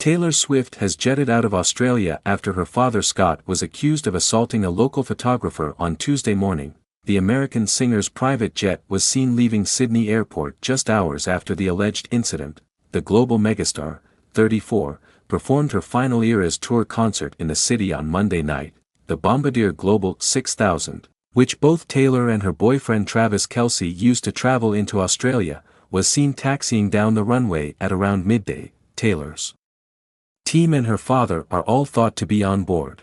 Taylor Swift has jetted out of Australia after her father Scott was accused of assaulting a local photographer on Tuesday morning. The American singer's private jet was seen leaving Sydney Airport just hours after the alleged incident. The global megastar, 34, performed her final Eras Tour concert in the city on Monday night. The Bombardier Global 6000, which both Taylor and her boyfriend Travis Kelce used to travel into Australia, was seen taxiing down the runway at around midday. Taylor's team and her father are all thought to be on board.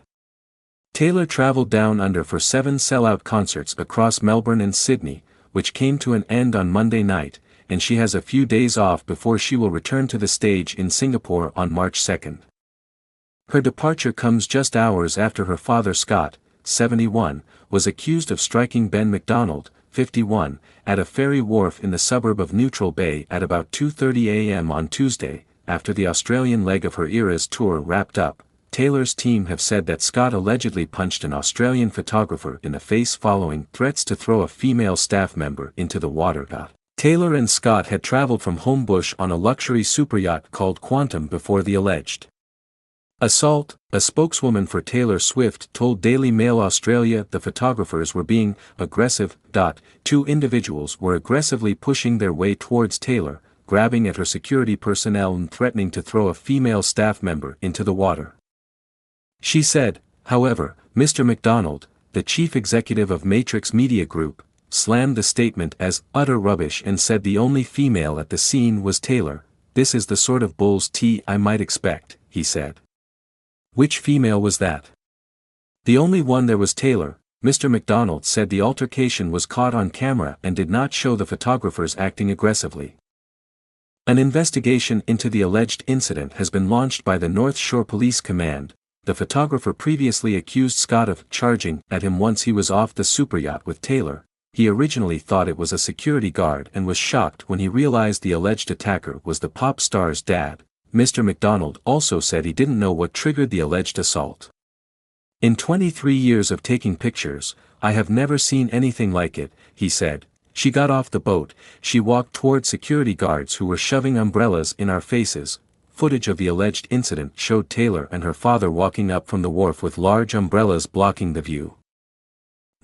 Taylor traveled down under for 7 sellout concerts across Melbourne and Sydney, which came to an end on Monday night, and she has a few days off before she will return to the stage in Singapore on March 2nd. Her departure comes just hours after her father Scott, 71, was accused of striking Ben McDonald, 51, at a ferry wharf in the suburb of Neutral Bay at about 2:30 a.m. on Tuesday. After the Australian leg of her Eras tour wrapped up, Taylor's team have said that Scott allegedly punched an Australian photographer in the face following threats to throw a female staff member into the water. Taylor and Scott had traveled from Homebush on a luxury superyacht called Quantum before the alleged assault. A spokeswoman for Taylor Swift told Daily Mail Australia the photographers were being aggressive. 2 individuals were aggressively pushing their way towards Taylor, grabbing at her security personnel and threatening to throw a female staff member into the water. She said, however, Mr. McDonald, the chief executive of Matrix Media Group, slammed the statement as utter rubbish and said the only female at the scene was Taylor. This is the sort of bull's tea I might expect, he said. Which female was that? The only one there was Taylor. Mr. McDonald said the altercation was caught on camera and did not show the photographers acting aggressively. An investigation into the alleged incident has been launched by the North Shore Police Command. The photographer previously accused Scott of charging at him once he was off the superyacht with Taylor. He originally thought it was a security guard and was shocked when he realized the alleged attacker was the pop star's dad. Mr. McDonald also said he didn't know what triggered the alleged assault. In 23 years of taking pictures, I have never seen anything like it, he said. She got off the boat, she walked toward security guards who were shoving umbrellas in our faces. Footage of the alleged incident showed Taylor and her father walking up from the wharf with large umbrellas blocking the view.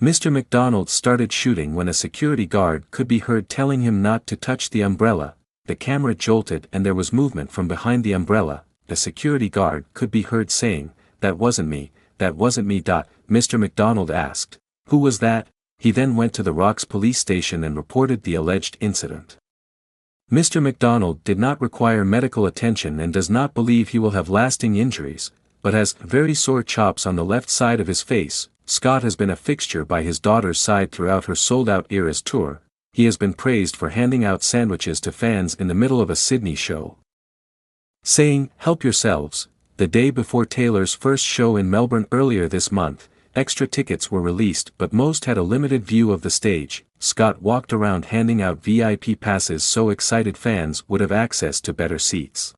Mr. McDonald started shooting when a security guard could be heard telling him not to touch the umbrella. The camera jolted and there was movement from behind the umbrella. The security guard could be heard saying, "That wasn't me, that wasn't me." Mr. McDonald asked, "Who was that?" He then went to the Rocks police station and reported the alleged incident. Mr. McDonald did not require medical attention and does not believe he will have lasting injuries, but has very sore chops on the left side of his face. Scott has been a fixture by his daughter's side throughout her sold-out Eras tour. He has been praised for handing out sandwiches to fans in the middle of a Sydney show, saying, "Help yourselves." The day before Taylor's first show in Melbourne earlier this month, extra tickets were released but most had a limited view of the stage. Scott walked around handing out VIP passes so excited fans would have access to better seats.